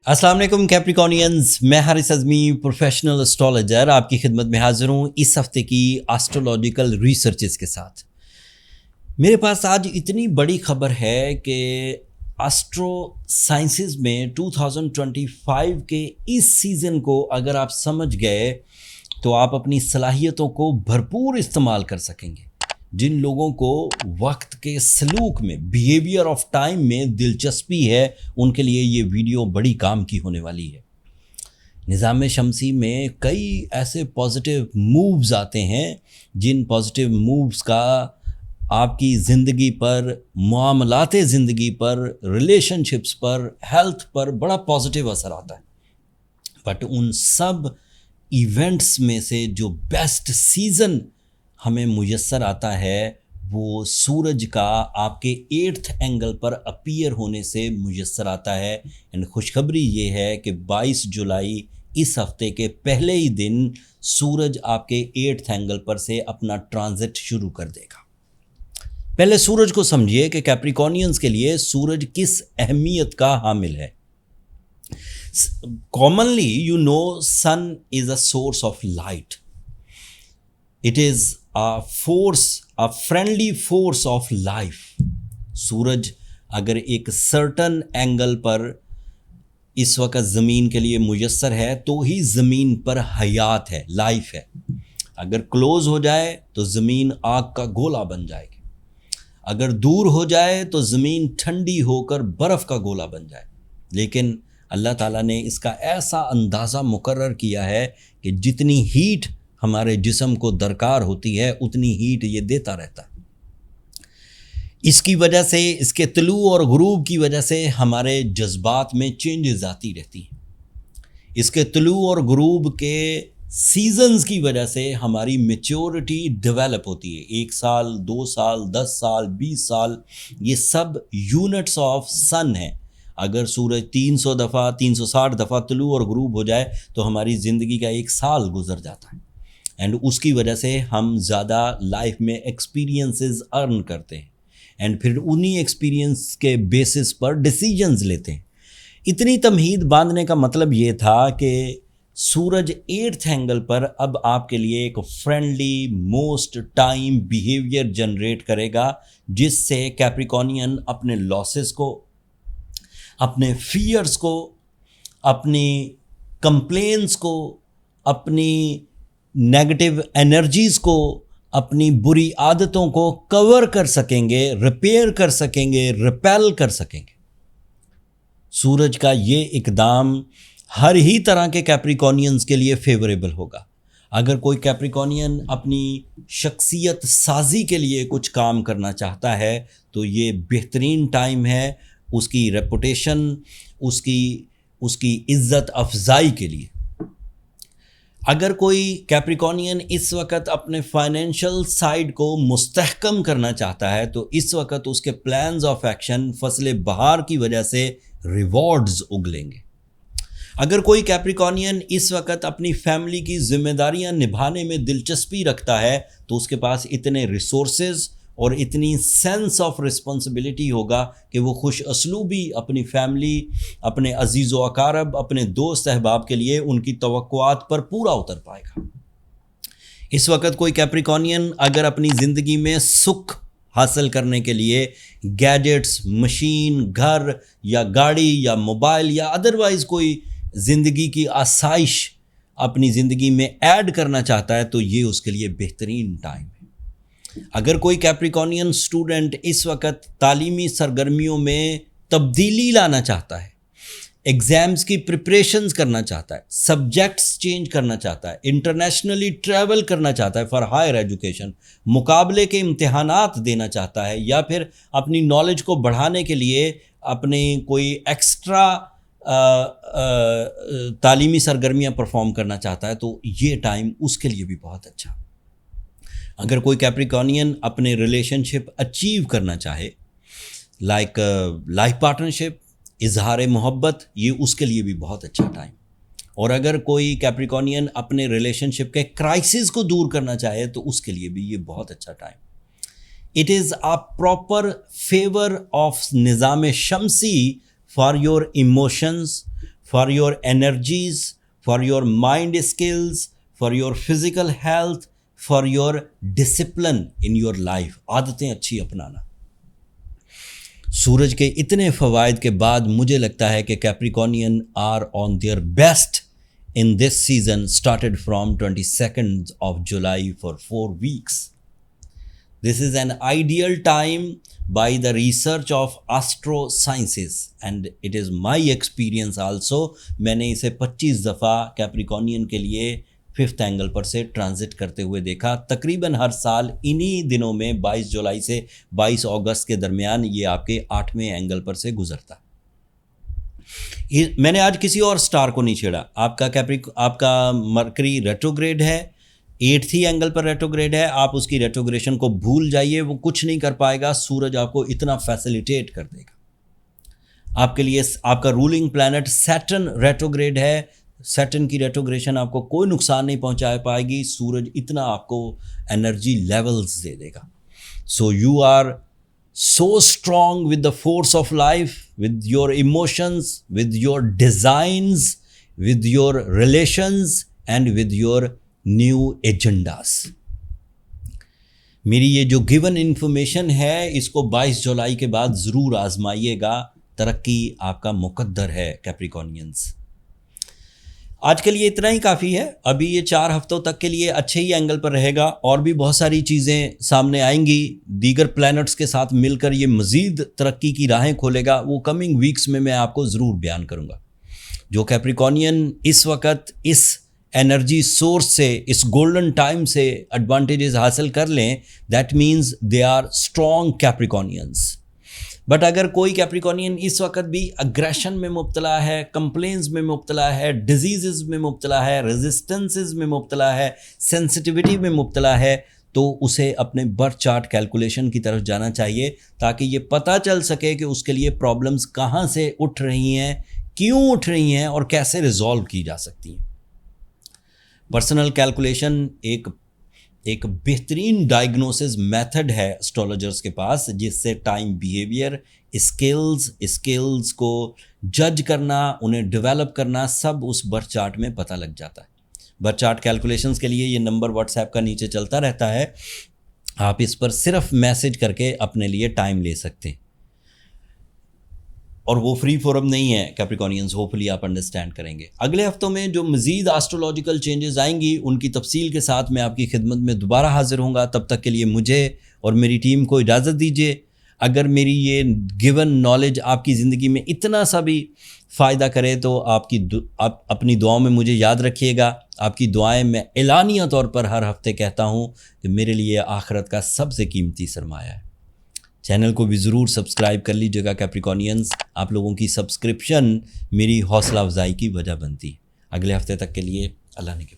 السلام علیکم کیپریکونینز، میں حارث اعظمی پروفیشنل اسٹرالوجر آپ کی خدمت میں حاضر ہوں اس ہفتے کی اسٹرولوجیکل ریسرچز کے ساتھ۔ میرے پاس آج اتنی بڑی خبر ہے کہ اسٹرو سائنسز میں 2025 کے اس سیزن کو اگر آپ سمجھ گئے تو آپ اپنی صلاحیتوں کو بھرپور استعمال کر سکیں گے۔ جن لوگوں کو وقت کے سلوک میں، بیہیویئر آف ٹائم میں دلچسپی ہے، ان کے لیے یہ ویڈیو بڑی کام کی ہونے والی ہے۔ نظام شمسی میں کئی ایسے پازیٹیو مووز آتے ہیں جن پازیٹیو مووز کا آپ کی زندگی پر، معاملات زندگی پر، ریلیشن شپس پر، ہیلتھ پر بڑا پازیٹیو اثر آتا ہے۔ بٹ ان سب ایونٹس میں سے جو بیسٹ سیزن ہمیں میسر آتا ہے وہ سورج کا آپ کے 8th اینگل پر اپیئر ہونے سے میسر آتا ہے۔ اینڈ خوشخبری یہ ہے کہ 22 جولائی اس ہفتے کے پہلے ہی دن سورج آپ کے 8th اینگل پر سے اپنا ٹرانزٹ شروع کر دے گا۔ پہلے سورج کو سمجھیے کہ کیپریکونینز کے لیے سورج کس اہمیت کا حامل ہے۔ Commonly you know sun is a source of light. It is a force, a friendly force of life. سورج اگر ایک سرٹن اینگل پر اس وقت زمین کے لیے میسر ہے تو ہی زمین پر حیات ہے، لائف ہے۔ اگر کلوز ہو جائے تو زمین آگ کا گولا بن جائے گی، اگر دور ہو جائے تو زمین ٹھنڈی ہو کر برف کا گولا بن جائے۔ لیکن اللہ تعالیٰ نے اس کا ایسا اندازہ مقرر کیا ہے کہ جتنی ہیٹ ہمارے جسم کو درکار ہوتی ہے اتنی ہیٹ یہ دیتا رہتا ہے۔ اس کی وجہ سے، اس کے طلوع اور غروب کی وجہ سے ہمارے جذبات میں چینجز آتی رہتی ہیں۔ اس کے طلوع اور غروب کے سیزنز کی وجہ سے ہماری میچورٹی ڈیولپ ہوتی ہے۔ 1 سال، 2 سال، 10 سال، 20 سال، یہ سب یونٹس آف سن ہیں۔ اگر سورج 300 دفعہ، 360 دفعہ طلوع اور غروب ہو جائے تو ہماری زندگی کا 1 سال گزر جاتا ہے۔ اینڈ اس کی وجہ سے ہم زیادہ لائف میں ایکسپیرینسز ارن کرتے ہیں، اینڈ پھر انہی ایکسپیرینس کے بیسس پر ڈیسیجنز لیتے ہیں۔ اتنی تمہید باندھنے کا مطلب یہ تھا کہ سورج 8th اینگل پر اب آپ کے لیے ایک friendly most time behaviour generate کرے گا، جس سے کیپریکونین اپنے لاسز کو، اپنے فیئرز کو، اپنی کمپلینس کو، اپنی نیگیٹو انرجیز کو، اپنی بری عادتوں کو کور کر سکیں گے، ریپیئر کر سکیں گے، ریپیل کر سکیں گے۔ سورج کا یہ اقدام ہر ہی طرح کے کیپریکونینز کے لیے فیوریبل ہوگا۔ اگر کوئی کیپریکونین اپنی شخصیت سازی کے لیے کچھ کام کرنا چاہتا ہے تو یہ بہترین ٹائم ہے اس کی ریپوٹیشن، اس کی عزت افزائی کے لیے۔ اگر کوئی کیپریکونین اس وقت اپنے فائنینشیل سائیڈ کو مستحکم کرنا چاہتا ہے تو اس وقت اس کے پلانز آف ایکشن فصل بہار کی وجہ سے ریوارڈز اگلیں گے۔ اگر کوئی کیپریکونین اس وقت اپنی فیملی کی ذمہ داریاں نبھانے میں دلچسپی رکھتا ہے تو اس کے پاس اتنے ریسورسز اور اتنی سینس آف رسپانسبلٹی ہوگا کہ وہ خوش اسلوبی اپنی فیملی، اپنے عزیز و اقارب، اپنے دوست احباب کے لیے ان کی توقعات پر پورا اتر پائے گا۔ اس وقت کوئی کیپریکونین اگر اپنی زندگی میں سکھ حاصل کرنے کے لیے گیجٹس، مشین، گھر یا گاڑی یا موبائل یا ادروائز کوئی زندگی کی آسائش اپنی زندگی میں ایڈ کرنا چاہتا ہے تو یہ اس کے لیے بہترین ٹائم ہے۔ اگر کوئی کیپریکونین اسٹوڈنٹ اس وقت تعلیمی سرگرمیوں میں تبدیلی لانا چاہتا ہے، ایگزامز کی پریپریشنز کرنا چاہتا ہے، سبجیکٹس چینج کرنا چاہتا ہے، انٹرنیشنلی ٹریول کرنا چاہتا ہے فار ہائر ایجوکیشن، مقابلے کے امتحانات دینا چاہتا ہے، یا پھر اپنی نالج کو بڑھانے کے لیے اپنے کوئی ایکسٹرا تعلیمی سرگرمیاں پرفارم کرنا چاہتا ہے تو یہ ٹائم اس کے لیے بھی بہت اچھا۔ اگر کوئی کیپریکونین اپنے ریلیشن شپ اچیو کرنا چاہے، لائک لائف پارٹنرشپ، اظہار محبت، یہ اس کے لیے بھی بہت اچھا ٹائم۔ اور اگر کوئی کیپریکونین اپنے ریلیشن شپ کے کرائسس کو دور کرنا چاہے تو اس کے لیے بھی یہ بہت اچھا time. It is a proper favour of نظام شمسی for your emotions, for your energies, for your mind skills, for your physical health, for your discipline in your life. عادتیں اچھی اپنانا. سورج کے اتنے فوائد کے بعد مجھے لگتا ہے کہ Capricornian are on their best in this season, started from 22nd of July for 4 weeks. This is an ideal time by the research of astro sciences and it is my experience also. میں نے اسے 25 دفعہ کیپریکونین کے لیے 5th angle پر سے transit کرتے ہوئے دیکھا. تقریباً ہر سال انہی دنوں میں 22 جولائی سے 22 اگست کے درمیان یہ آپ کے 8ویں اینگل پر سے گزرتا. میں نے آج کسی اور سٹار کو نہیں چھیڑا. آپ کا مرکری ریٹروگریڈ ہے, 8th اینگل پر ریٹروگریڈ ہے. آپ اس کی ریٹروگریشن کو بھول جائیے, وہ کچھ نہیں کر پائے گا. سورج آپ کو اتنا فیسیلیٹیٹ کر دے گا. آپ کے لیے آپ کا رولنگ پلانٹ سیٹرن ریٹروگریڈ ہے. سیٹرن کی ریٹروگریشن آپ کو کوئی نقصان نہیں پہنچا پائے گی. سورج اتنا آپ کو انرجی لیولز دے دے گا. So you are so strong with the force of life, with your emotions, with your designs, with your relations and with your new agendas. میری یہ جو given information ہے اس کو 22 جولائی کے بعد ضرور آزمائیے گا. ترقی آپ کا مقدر ہے کیپریکونینز. آج کے لیے اتنا ہی کافی ہے. ابھی یہ 4 ہفتوں تک کے لیے اچھے ہی اینگل پر رہے گا اور بھی بہت ساری چیزیں سامنے آئیں گی. دیگر پلینٹس کے ساتھ مل کر یہ مزید ترقی کی راہیں کھولے گا. وہ کمنگ ویکس میں آپ کو ضرور بیان کروں گا. جو کیپریکونین اس وقت اس انرجی سورس سے, اس گولڈن ٹائم سے ایڈوانٹیجز حاصل کر لیں, that means they are strong Capricornians. But اگر کوئی کیپریکونین اس وقت بھی اگریشن میں مبتلا ہے, کمپلینز میں مبتلا ہے, ڈیزیزز میں مبتلا ہے, ریزسٹنسز میں مبتلا ہے, سینسٹیوٹی میں مبتلا ہے, تو اسے اپنے برتھ چارٹ کیلکولیشن کی طرف جانا چاہیے تاکہ یہ پتہ چل سکے کہ اس کے لیے پرابلمز کہاں سے اٹھ رہی ہیں, کیوں اٹھ رہی ہیں اور کیسے ریزالو کی جا سکتی ہیں. پرسنل کیلکولیشن ایک بہترین ڈائگنوسس میتھڈ ہے اسٹرولوجرز کے پاس, جس سے ٹائم بیہیویئر, اسکلز کو جج کرنا, انہیں ڈیولپ کرنا, سب اس برتھ چارٹ میں پتہ لگ جاتا ہے. برتھ چارٹ کیلکولیشنز کے لیے یہ نمبر واٹس ایپ کا نیچے چلتا رہتا ہے. آپ اس پر صرف میسج کر کے اپنے لیے ٹائم لے سکتے ہیں اور وہ فری فورم نہیں ہے. کیپریکونینز ہوپفلی آپ انڈرسٹینڈ کریں گے. اگلے ہفتوں میں جو مزید ایسٹرولوجیکل چینجز آئیں گی ان کی تفصیل کے ساتھ میں آپ کی خدمت میں دوبارہ حاضر ہوں گا. تب تک کے لیے مجھے اور میری ٹیم کو اجازت دیجیے. اگر میری یہ گیون نالج آپ کی زندگی میں اتنا سا بھی فائدہ کرے تو آپ اپنی دعاؤں میں مجھے یاد رکھیے گا. آپ کی دعائیں میں اعلانیہ طور پر ہر ہفتے کہتا ہوں کہ میرے لیے آخرت کا سب سے قیمتی سرمایہ ہے. چینل کو بھی ضرور سبسکرائب کر لیجیے گا کیپریکونینز. آپ لوگوں کی سبسکرپشن میری حوصلہ افزائی کی وجہ بنتی ہے. اگلے ہفتے تک کے لیے اللہ نے کے